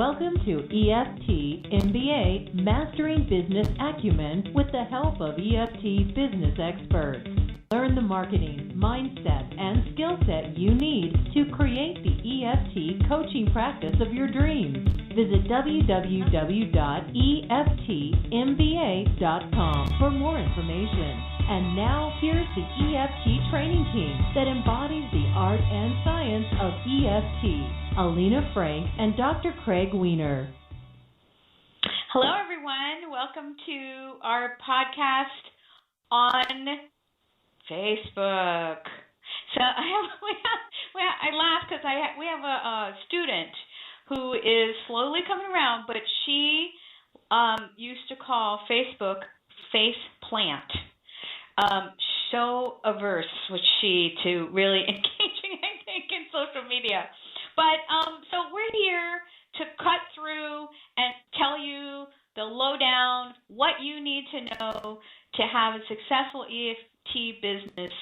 Welcome to EFT MBA Mastering Business Acumen with the help of EFT business experts. Learn the marketing, mindset, and skill set you need to create the EFT coaching practice of your dreams. Visit www.eftmba.com for more information. And now, here's the EFT training team that embodies the art and science of EFT, Alina Frank and Dr. Craig Weiner. Hello, everyone. Welcome to our podcast on Facebook. So I laugh because we have a student who is slowly coming around, but she used to call Facebook face plant. So averse was she to really engaging, I think, in social media. But so we're here to cut through and tell you the lowdown, what you need to know to have a successful EFT business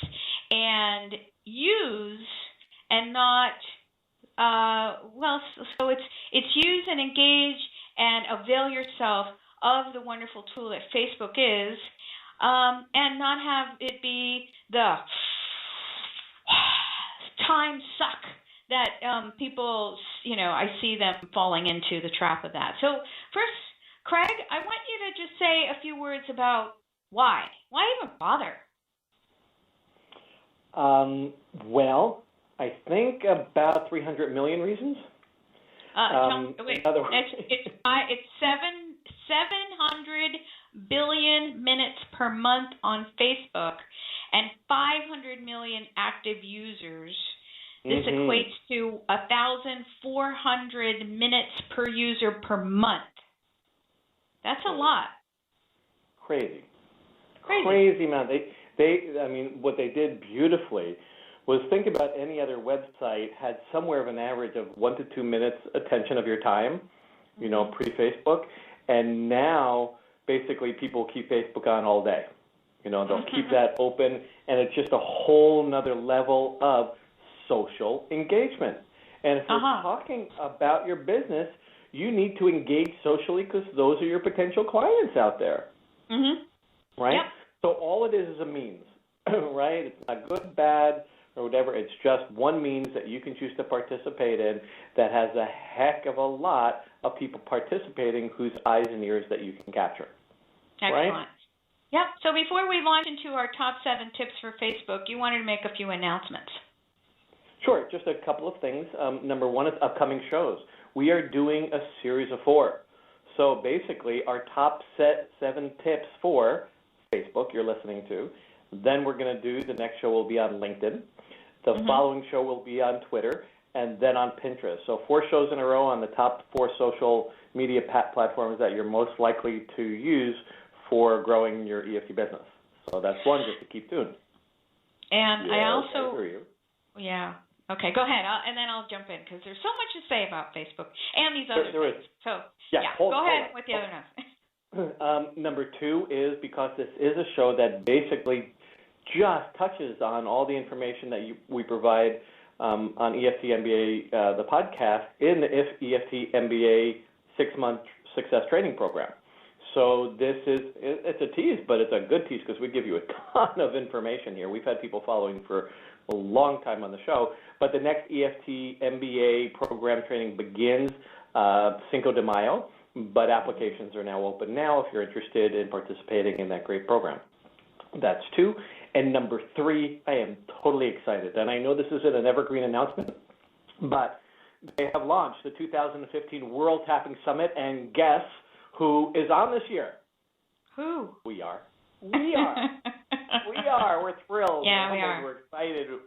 and use and not, so it's use and engage and avail yourself of the wonderful tool that Facebook is. And not have it be the time suck that people, I see them falling into the trap of that. So first, Craig, I want you to just say a few words about why. Why even bother? Well, I think about 300 million reasons. Wait, it's 700 billion minutes per month on Facebook and 500 million active users. This equates to 1,400 minutes per user per month. That's a lot. Crazy amount. What they did beautifully was think about any other website had somewhere of an average of 1 to 2 minutes attention of your time, pre-Facebook, and now basically people keep Facebook on all day. They'll keep that open, and it's just a whole nother level of social engagement. And if we're talking about your business, you need to engage socially because those are your potential clients out there. Right? Yep. So all it is a means, right? It's not good, bad, or whatever. It's just one means that you can choose to participate in that has a heck of a lot of people participating whose eyes and ears that you can capture. Excellent. Right? Yep. So before we launch into our top 7 tips for Facebook, you wanted to make a few announcements. Sure. Just a couple of things. Number one is upcoming shows. We are doing a series of 4. So basically, our top 7 tips for Facebook you're listening to. Then we're going to do, the next show will be on LinkedIn. The following show will be on Twitter, and then on Pinterest. So 4 shows in a row on the top 4 social media platforms that you're most likely to use for growing your EFT business. So that's one, just to keep tuned. And I also... I hear you. Yeah. Okay, go ahead, and then I'll jump in, because there's so much to say about Facebook and these other things. So, go ahead with the other announcement. Number 2 is, because this is a show that basically just touches on all the information that we provide on EFT MBA, the podcast, in the EFT MBA 6-month success training program. So it's a tease, but it's a good tease because we give you a ton of information here. We've had people following for a long time on the show, but the next EFT MBA program training begins Cinco de Mayo, but applications are now open now if you're interested in participating in that great program. That's 2. And number 3, I am totally excited. And I know this isn't an evergreen announcement, but they have launched the 2015 World Tapping Summit, and guess who is on this year? Who? We are. We are. We're thrilled. Yeah, we are. We're excited.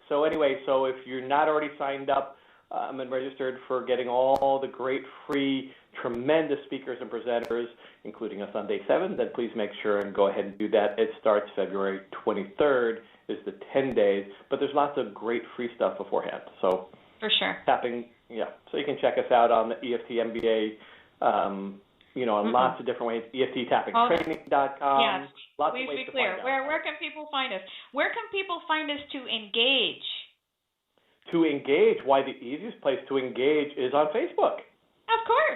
So anyway, if you're not already signed up and registered for getting all the great free, tremendous speakers and presenters, including us on day 7, then please make sure and go ahead and do that. It starts February 23rd, is the 10 days, but there's lots of great free stuff beforehand. So for sure. Tapping, so you can check us out on the EFT MBA, in lots of different ways, EFTtappingtraining.com. Yes, lots please of ways be to clear. find out. Where can people find us? Where can people find us to engage? To engage, why the easiest place to engage is on Facebook. Of course.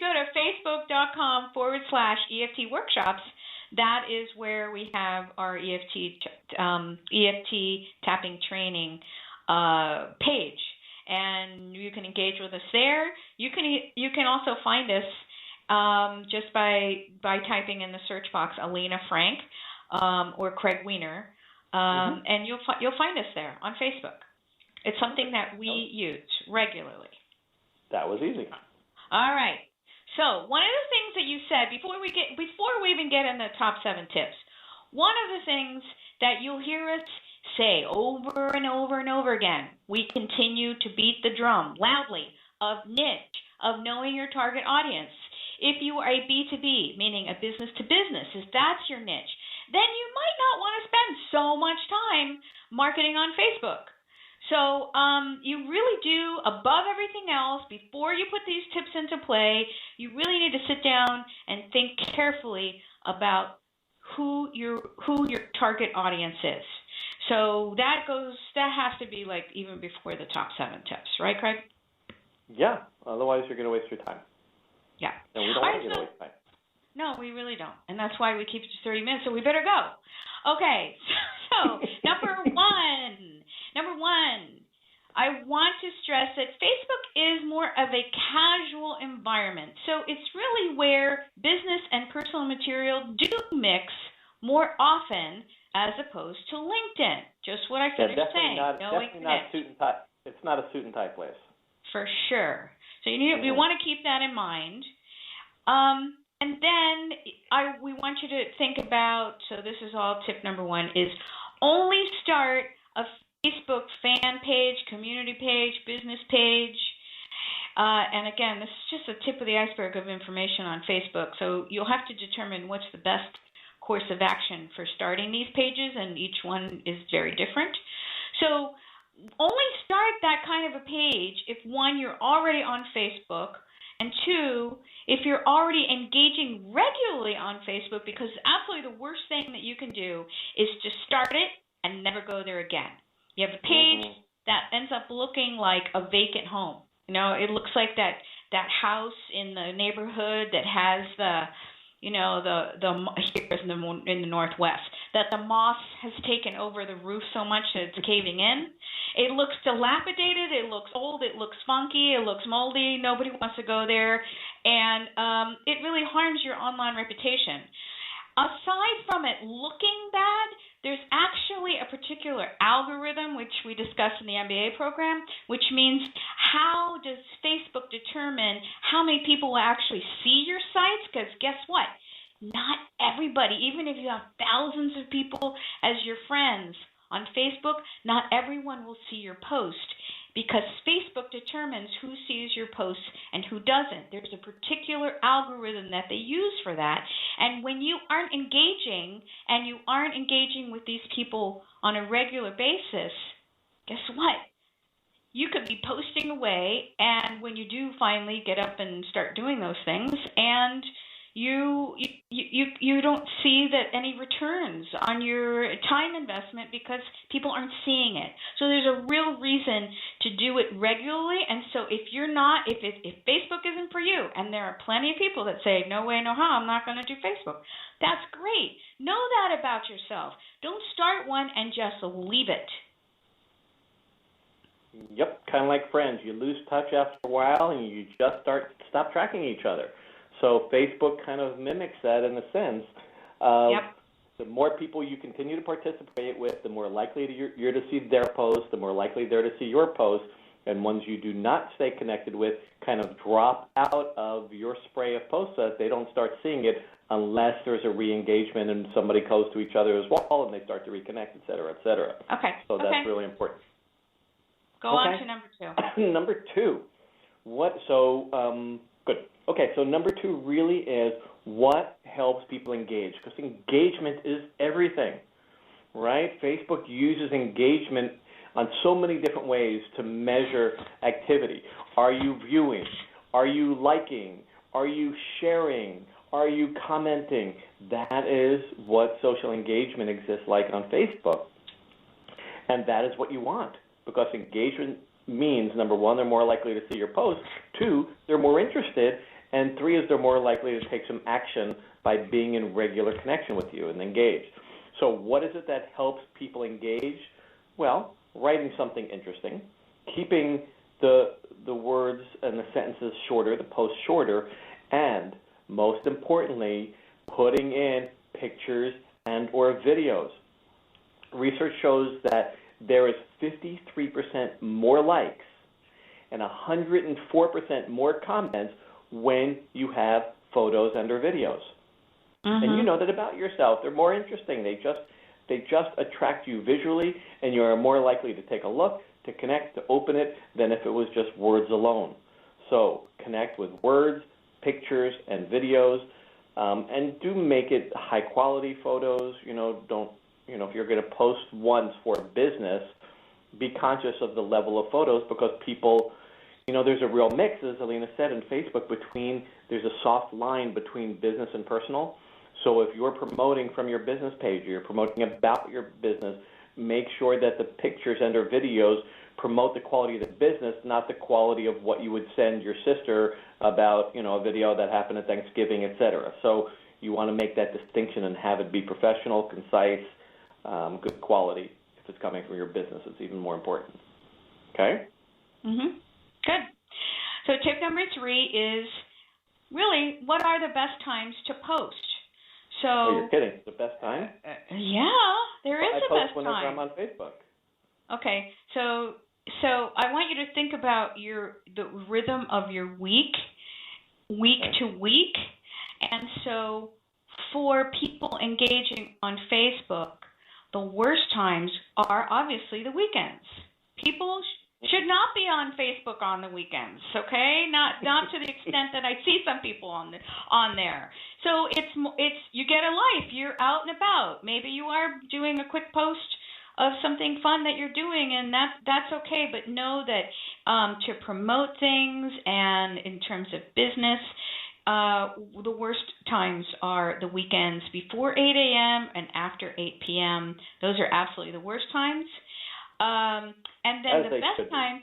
go to facebook.com/EFT workshops, that is where we have our EFT tapping training page, and you can engage with us there. You can also find us just by typing in the search box Alina Frank or Craig Weiner, and you'll find us there on Facebook. It's something that we use regularly. That was easy. All right. So one of the things that you said before we even get in the top 7 tips, one of the things that you'll hear us say over and over and over again, we continue to beat the drum loudly of niche, of knowing your target audience. If you are a B2B, meaning a business to business, if that's your niche, then you might not want to spend so much time marketing on Facebook. So you really do, above everything else, before you put these tips into play, you really need to sit down and think carefully about who your target audience is. So that has to be like even before the top 7 tips, right, Craig? Yeah. Otherwise, you're going to waste your time. Yeah. And we don't want you to waste time. No, we really don't. And that's why we keep it to 30 minutes, so we better go. Okay, so number one, I want to stress that Facebook is more of a casual environment. So it's really where business and personal material do mix more often as opposed to LinkedIn. Just what I finished saying. Definitely not suit and tie. It's not a suit and tie place. For sure. So we want to keep that in mind. And then we want you to think about, so this is all tip number 1, is only start a Facebook fan page, community page, business page. And again, this is just the tip of the iceberg of information on Facebook. So you'll have to determine what's the best course of action for starting these pages, and each one is very different. So only start that kind of a page if, 1, you're already on Facebook, and 2, if you're already engaging regularly on Facebook, because absolutely the worst thing that you can do is to start it and never go there again. You have a page that ends up looking like a vacant home. You know, it looks like that house in the neighborhood that has here in the Northwest, that the moss has taken over the roof so much that it's caving in. It looks dilapidated, it looks old, it looks funky, it looks moldy, nobody wants to go there, and it really harms your online reputation. Aside from it looking bad, there's actually a particular algorithm, which we discussed in the MBA program, which means how does Facebook determine how many people will actually see your sites? Because guess what? Not everybody, even if you have thousands of people as your friends on Facebook, not everyone will see your post, because Facebook determines who sees your posts and who doesn't. There's a particular algorithm that they use for that. And when you aren't engaging, and you aren't engaging with these people on a regular basis, guess what? You could be posting away, and when you do finally get up and start doing those things, and you don't see that any returns on your time investment because people aren't seeing it. So there's a real reason to do it regularly. And so if Facebook isn't for you, and there are plenty of people that say, no way, no how, I'm not going to do Facebook, that's great. Know that about yourself. Don't start one and just leave it. Yep, kind of like friends. You lose touch after a while, and you just stop tracking each other. So Facebook kind of mimics that in a sense. The more people you continue to participate with, the more likely you're to see their posts, the more likely they're to see your posts, and ones you do not stay connected with kind of drop out of your spray of posts so that they don't start seeing it unless there's a re-engagement and somebody goes to each other as well and they start to reconnect, et cetera, et cetera. Okay. So that's really important. Go on to number 2. Number 2. Good. Okay, so number 2 really is what helps people engage, because engagement is everything, right? Facebook uses engagement on so many different ways to measure activity. Are you viewing? Are you liking? Are you sharing? Are you commenting? That is what social engagement exists like on Facebook, and that is what you want, because engagement means, number 1, they're more likely to see your posts. 2, they're more interested, And 3 is they're more likely to take some action by being in regular connection with you and engage. So what is it that helps people engage? Well, writing something interesting, keeping the words and the sentences shorter, the posts shorter, and most importantly, putting in pictures and or videos. Research shows that there is 53% more likes and 104% more comments when you have photos and or videos. And you know that about yourself. They're more interesting. They just attract you visually, and you are more likely to take a look, to connect, to open it, than if it was just words alone. So connect with words, pictures, and videos, and do make it high-quality photos. If you're going to post once for business, be conscious of the level of photos, because people, there's a real mix, as Alina said, in Facebook, there's a soft line between business and personal. So if you're promoting from your business page, or you're promoting about your business, make sure that the pictures and or videos promote the quality of the business, not the quality of what you would send your sister about, a video that happened at Thanksgiving, etc. So you want to make that distinction and have it be professional, concise, good quality. If it's coming from your business, it's even more important. Okay? Good. So tip number 3 is really, what are the best times to post? So, oh, you're kidding. The best time? Yeah, there is a best time. I post whenever I'm on Facebook. Okay, so I want you to think about the rhythm of your week to week. And so for people engaging on Facebook, the worst times are obviously the weekends. People should not be on Facebook on the weekends, okay? Not to the extent that I see some people on there. So it's you get a life. You're out and about. Maybe you are doing a quick post of something fun that you're doing, and that's okay. But know that to promote things and in terms of business, the worst times are the weekends before 8 a.m. and after 8 p.m. Those are absolutely the worst times. And then the best times,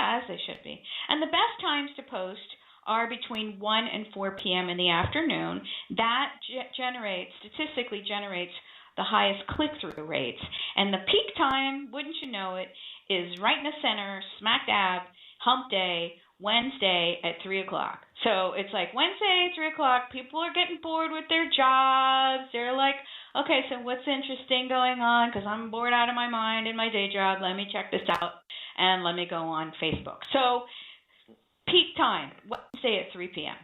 as they should be. And the best times to post are between 1 and 4 p.m. in the afternoon. That statistically generates the highest click-through rates. And the peak time, wouldn't you know it, is right in the center, smack dab, hump day, Wednesday at 3 o'clock. So it's like Wednesday, 3 o'clock, people are getting bored with their jobs. They're like, okay, so what's interesting going on? Because I'm bored out of my mind in my day job. Let me check this out, and let me go on Facebook. So peak time, Wednesday at 3 p.m.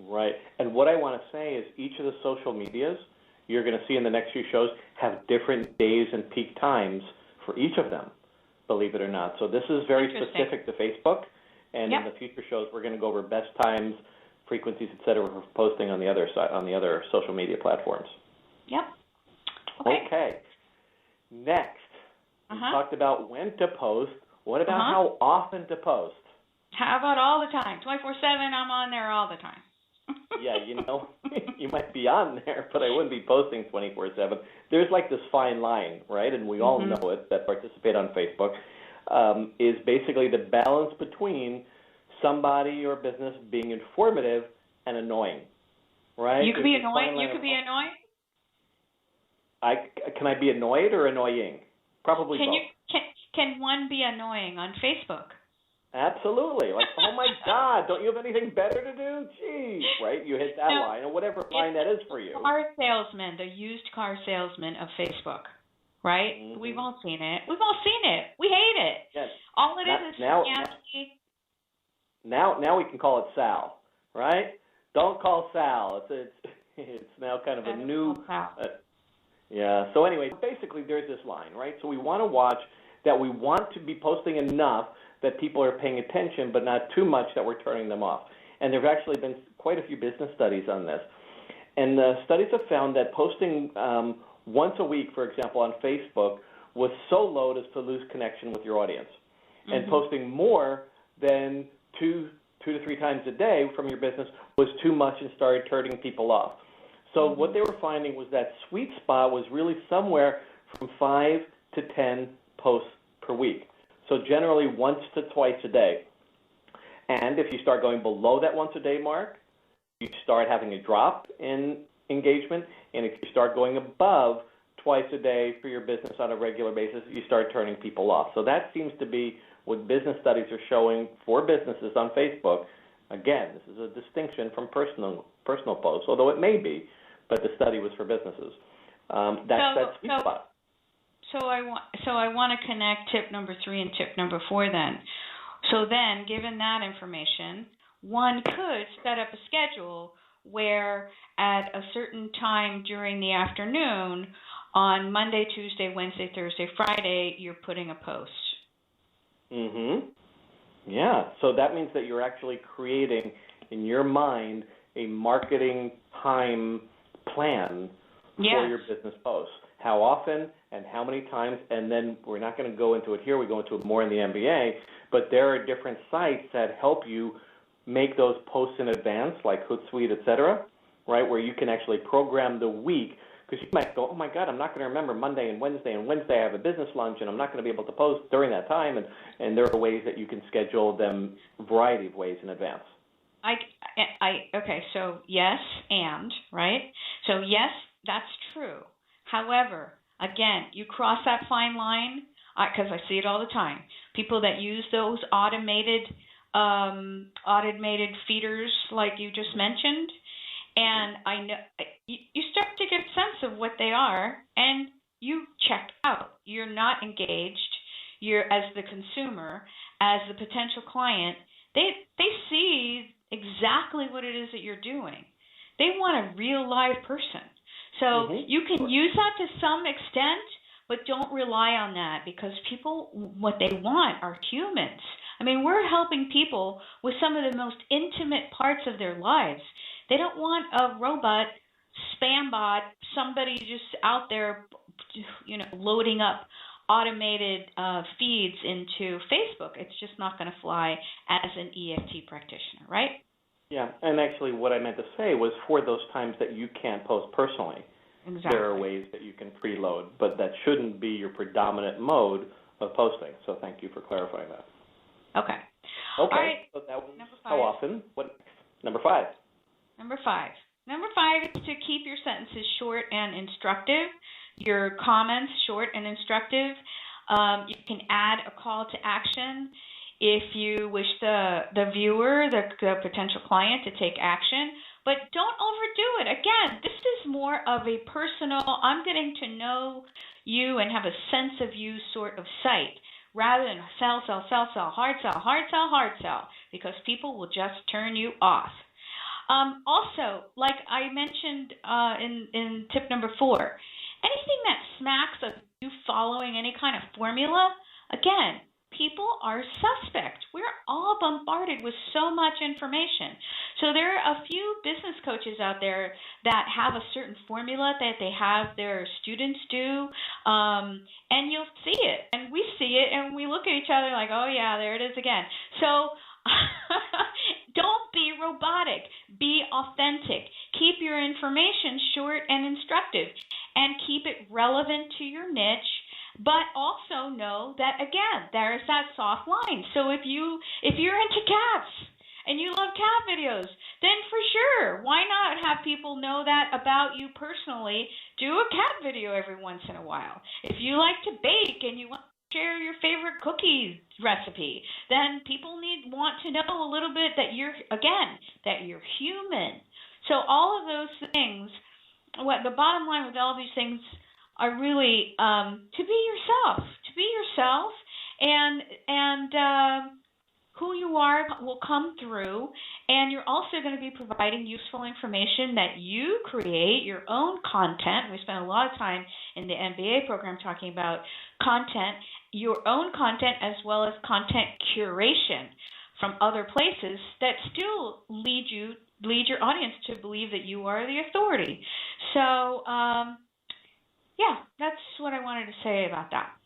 Right. And what I want to say is each of the social medias you're going to see in the next few shows have different days and peak times for each of them, believe it or not. So this is very specific to Facebook. And in the future shows, we're going to go over best times, frequencies, et cetera, for posting on the other side, on the other social media platforms. Yep. Okay. Next, we talked about when to post. What about how often to post? How about all the time? 24/7, I'm on there all the time. Yeah, you might be on there, but I wouldn't be posting 24/7. There's like this fine line, right? And we all know it that participate on Facebook. Is basically the balance between somebody or business being informative and annoying, right? You could be annoying. You could be annoying. Can I be annoyed or annoying? Probably both. Can one be annoying on Facebook? Absolutely. Like, oh my God, don't you have anything better to do? Jeez, right? You hit that line or whatever line that is for you. The used car salesman of Facebook. Right? We've all seen it. We hate it. Yes. All it is now we can call it Sal, right? Don't call Sal. It's now kind of a new. So anyway, basically there's this line, right? So we want to watch that. We want to be posting enough that people are paying attention, but not too much that we're turning them off. And there have actually been quite a few business studies on this. And the studies have found that posting once a week, for example, on Facebook was so low as to lose connection with your audience. And posting more than two to three times a day from your business was too much and started turning people off. So what they were finding was that sweet spot was really somewhere from 5 to 10 posts per week. So generally once to twice a day. And if you start going below that once-a-day mark, you start having a drop in engagement. And if you start going above twice a day for your business on a regular basis, you start turning people off. So that seems to be what business studies are showing for businesses on Facebook. Again, this is a distinction from personal posts, although it may be, but the study was for businesses. That's sweet spot. So I want to connect tip number 3 and tip number 4 then. So then, given that information, one could set up a schedule where at a certain time during the afternoon on Monday, Tuesday, Wednesday, Thursday, Friday, you're putting a post. Yeah, so that means that you're actually creating in your mind a marketing time plan for your business posts. How often and how many times, and then we're not going to go into it here, we go into it more in the MBA, but there are different sites that help you make those posts in advance, like Hootsuite, et cetera, right, where you can actually program the week, because you might go, oh my God, I'm not going to remember Monday and Wednesday I have a business lunch, and I'm not going to be able to post during that time, and there are ways that you can schedule them a variety of ways in advance. Okay, so yes, and, right? So yes, that's true. However, again, you cross that fine line, because I see it all the time. People that use those automated feeders like you just mentioned, and I know you start to get a sense of what they are, and you check out. You're not engaged. You're, as the consumer, as the potential client, they see exactly what it is that you're doing. They want a real live person. So you can use that to some extent, but don't rely on that, because people, what they want are humans. I mean, we're helping people with some of the most intimate parts of their lives. They don't want a robot, spam bot, somebody just out there, loading up automated feeds into Facebook. It's just not going to fly as an EFT practitioner, right? Yeah, and actually what I meant to say was for those times that you can't post personally, there are ways that you can preload, but that shouldn't be your predominant mode of posting. So thank you for clarifying that. Okay. All right. So that was how often. What next? Number 5. Number 5 is to keep your sentences short and instructive, your comments short and instructive. You can add a call to action if you wish the viewer, the potential client, to take action. But don't overdo it. Again, this is more of a personal, I'm getting to know you and have a sense of you sort of site, rather than sell, hard sell, because people will just turn you off. Also, like I mentioned in tip number 4, anything that smacks of you following any kind of formula, again, people are suspect. We're all bombarded with so much information. So there are a few business coaches out there that have a certain formula that they have their students do, and you'll see it, and we see it, and we look at each other like, oh yeah, there it is again. So don't be robotic. Be authentic. Keep your information short and instructive, and keep it relevant to your niche. But also know that, again, there's that soft line. So if you're into cats and you love cat videos, then for sure, why not have people know that about you personally? Do a cat video every once in a while. If you like to bake and you want to share your favorite cookie recipe, then people want to know a little bit that you're human. So all of those things, the bottom line with all these things are really to be yourself, and who you are will come through, and you're also going to be providing useful information that you create, your own content. We spent a lot of time in the MBA program talking about content, your own content, as well as content curation from other places that still lead your audience to believe that you are the authority. So yeah, that's what I wanted to say about that.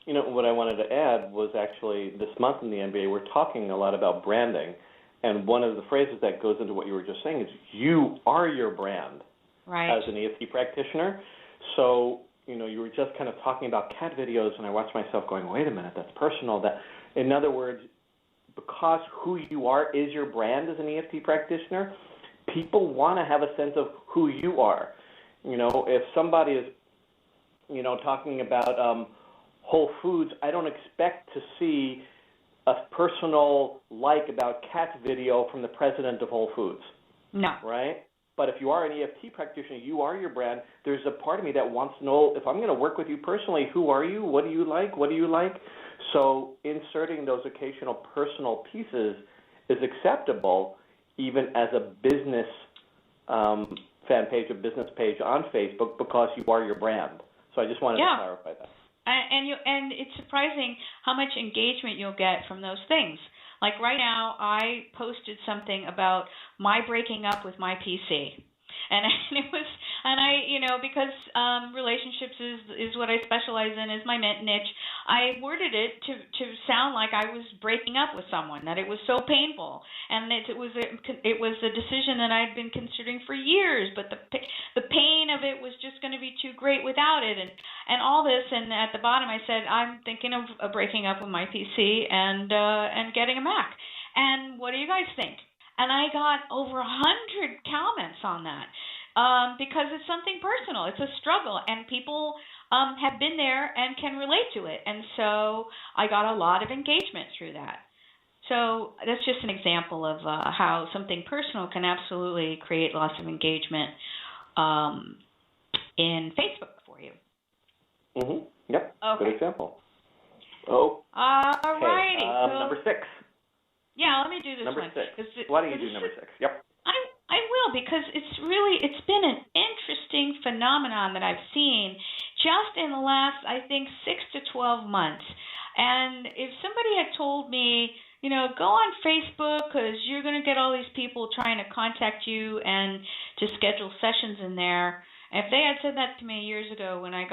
What I wanted to add was actually this month in the MBA, we're talking a lot about branding. And one of the phrases that goes into what you were just saying is you are your brand as an EFT practitioner. So, you were just kind of talking about cat videos, and I watched myself going, wait a minute, that's personal. In other words, because who you are is your brand as an EFT practitioner, people want to have a sense of who you are. If somebody is, talking about Whole Foods, I don't expect to see a personal about cats video from the president of Whole Foods. No. Right? But if you are an EFT practitioner, you are your brand. There's a part of me that wants to know, if I'm going to work with you personally, who are you? What do you like? What do you like? So inserting those occasional personal pieces is acceptable, even as a business fan page, a business page on Facebook, because you are your brand. So I just wanted to clarify that. And it's surprising how much engagement you'll get from those things. Like right now, I posted something about my breaking up with my PC, and because relationships is what I specialize in, is my niche. I worded it to sound like I was breaking up with someone, that it was so painful, and it was a decision that I'd been considering for years, but the pain of it was just going to be too great without it, and all this. And at the bottom, I said I'm thinking of breaking up with my PC and getting a Mac. And what do you guys think? And I got over 100 comments on that because it's something personal. It's a struggle, and people have been there and can relate to it. And so I got a lot of engagement through that. So that's just an example of how something personal can absolutely create lots of engagement in Facebook for you. Mm-hmm. Yep. Okay. Good example. Oh. All righty. Number 6. Yeah, let me do this number one. 6. Why don't you do number 6? Yep. I will, because it's been an interesting phenomenon that I've seen just in the last, I think, 6 to 12 months. And if somebody had told me, go on Facebook because you're going to get all these people trying to contact you and to schedule sessions in there. If they had said that to me years ago when I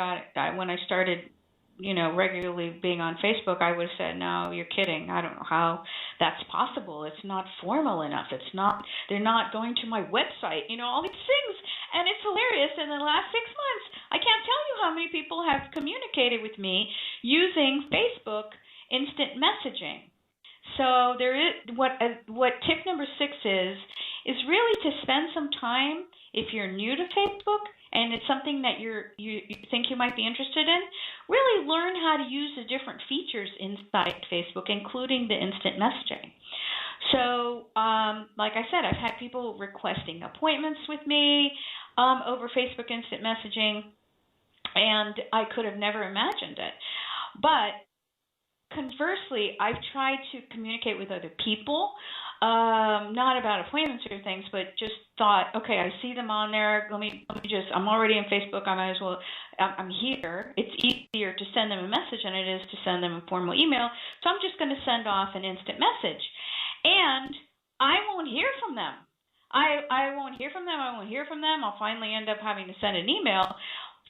started regularly being on Facebook, I would have said, no, you're kidding. I don't know how that's possible. It's not formal enough. They're not going to my website, all these things. And it's hilarious. In the last 6 months, I can't tell you how many people have communicated with me using Facebook instant messaging. So there is what tip number 6 is really to spend some time, if you're new to Facebook and it's something that you think you might be interested in, really learn how to use the different features inside Facebook, including the instant messaging. So, like I said, I've had people requesting appointments with me over Facebook instant messaging, and I could have never imagined it. But conversely, I've tried to communicate with other people, not about appointments or things, but just thought, okay, I see them on there. I'm already in Facebook. I might as well, I'm here. It's easier to send them a message than it is to send them a formal email. So I'm just going to send off an instant message. And I won't hear from them. I won't hear from them. I'll finally end up having to send an email.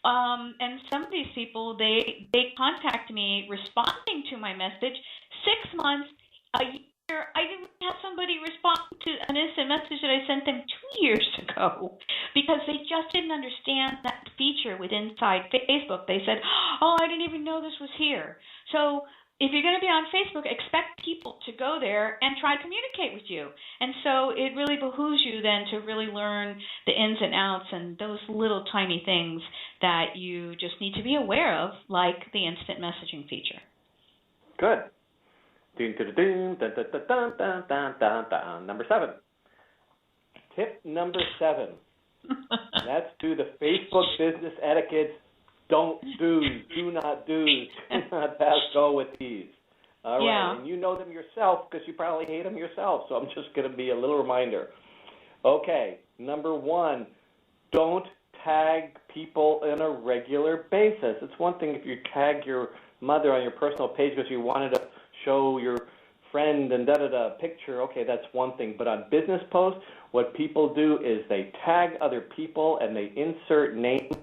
And some of these people, they contact me responding to my message 6 months, a year. I didn't have somebody respond to an instant message that I sent them 2 years ago because they just didn't understand that feature inside Facebook. They said, oh, I didn't even know this was here. So if you're going to be on Facebook, expect people to go there and try to communicate with you. And so it really behooves you then to really learn the ins and outs and those little tiny things that you just need to be aware of, like the instant messaging feature. Good. Number 7. Tip number 7. Let's do the Facebook business etiquette. Do not pass go with these. All right, yeah. And you know them yourself because you probably hate them yourself, so I'm just going to be a little reminder. Okay, number 1, don't tag people on a regular basis. It's one thing if you tag your mother on your personal page because you wanted to show your friend and picture, okay, that's one thing. But on business posts, what people do is they tag other people and they insert names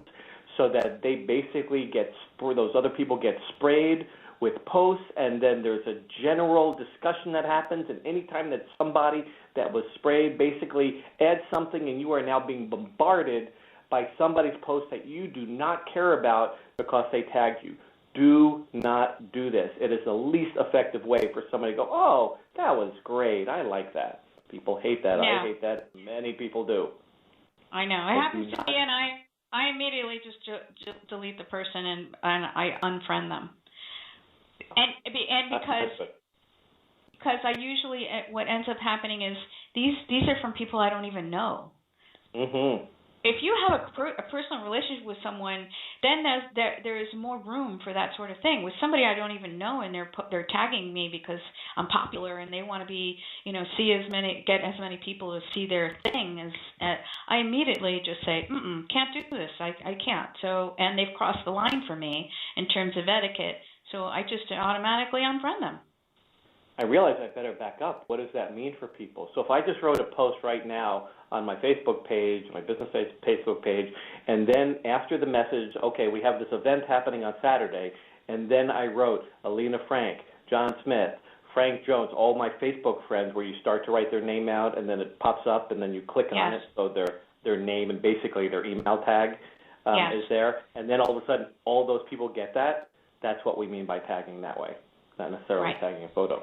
so that they basically those other people get sprayed with posts, and then there's a general discussion that happens, and anytime that somebody that was sprayed basically adds something and you are now being bombarded by somebody's post that you do not care about because they tagged you. Do not do this. It is the least effective way for somebody to go, oh, that was great. I like that. People hate that. Yeah. I hate that. Many people do. I know. It happens to me, and I immediately just delete the person and I unfriend them. And because I usually, what ends up happening is these are from people I don't even know. Mm-hmm. If you have a personal relationship with someone, then there is more room for that sort of thing. With somebody I don't even know, and they're tagging me because I'm popular and they want to be, get as many people to see their thing I immediately just say, can't do this. I can't. So, and they've crossed the line for me in terms of etiquette. So I just automatically unfriend them. I realize I better back up. What does that mean for people? So if I just wrote a post right now on my Facebook page, my business Facebook page, and then after the message, okay, we have this event happening on Saturday, and then I wrote Alina Frank, John Smith, Frank Jones, all my Facebook friends, where you start to write their name out, and then it pops up, and then you click on it, so their name and basically their email tag is there, and then all of a sudden all those people get that. That's what we mean by tagging that way, not necessarily tagging a photo.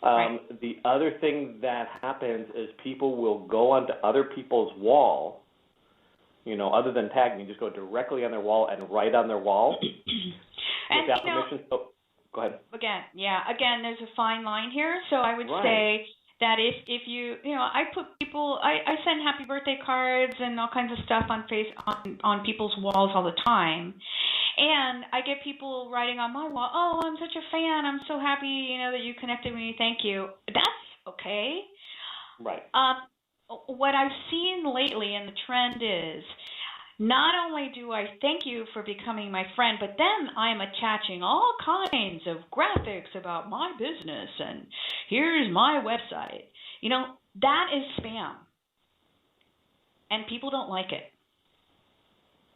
The other thing that happens is people will go onto other people's wall, other than tagging, just go directly on their wall and write on their wall without permission. So, go ahead. Again, there's a fine line here. So I would say that if you, I send happy birthday cards and all kinds of stuff on people's walls all the time. And I get people writing on my wall, oh, I'm such a fan. I'm so happy, that you connected with me. Thank you. That's okay. Right. What I've seen lately, and the trend is, not only do I thank you for becoming my friend, but then I'm attaching all kinds of graphics about my business, and here's my website. That is spam. And people don't like it.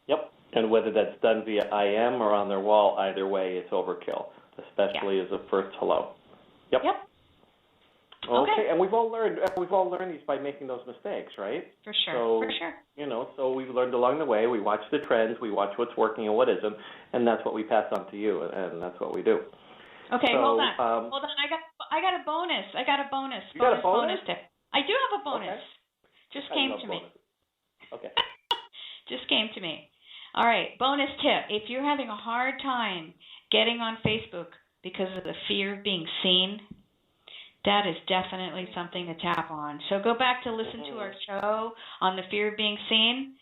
Yep. And whether that's done via IM or on their wall, either way, it's overkill, especially as a first hello. Yep. Okay. And we've all learned these by making those mistakes, right? For sure. So we've learned along the way. We watch the trends, we watch what's working and what isn't, and that's what we pass on to you, and that's what we do. Okay, so, hold on. I got a bonus. You got a bonus tip. I do have a bonus. Okay. Just came to me. Okay. Just came to me. All right, bonus tip. If you're having a hard time getting on Facebook because of the fear of being seen, that is definitely something to tap on. So go back to listen to our show on the fear of being seen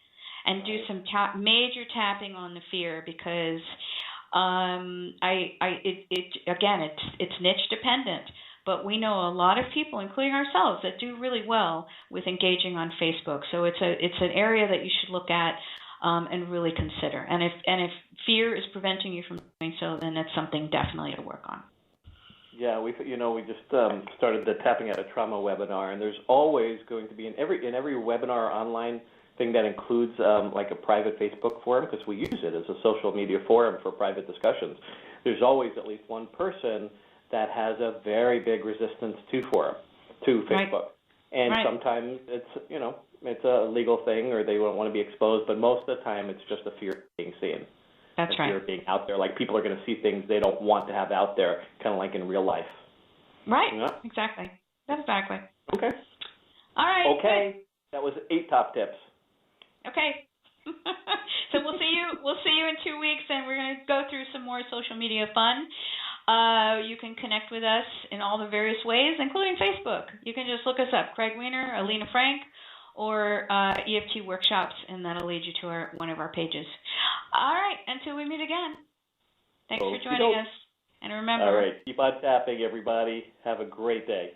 and do some major tapping on the fear, because it's niche dependent. But we know a lot of people, including ourselves, that do really well with engaging on Facebook. So it's an area that you should look at and really consider. And if fear is preventing you from doing so, then it's something definitely to work on. Yeah, we just started the Tapping Out of Trauma webinar, and there's always going to be in every webinar online thing that includes like a private Facebook forum, because we use it as a social media forum for private discussions. There's always at least one person that has a very big resistance to Facebook, right. And sometimes it's a legal thing, or they don't want to be exposed, but most of the time it's just a fear of being seen. That's right. Fear of being out there, like people are going to see things they don't want to have out there, kind of like in real life. Right. Exactly. Okay. All right. Okay. Good. That was 8 top tips. Okay. So we'll see you in 2 weeks, and we're going to go through some more social media fun. You can connect with us in all the various ways, including Facebook. You can just look us up, Craig Weiner, Alina Frank, or EFT Workshops, and that'll lead you to one of our pages. All right, until we meet again. Thanks for joining us. And remember... All right, keep on tapping, everybody. Have a great day.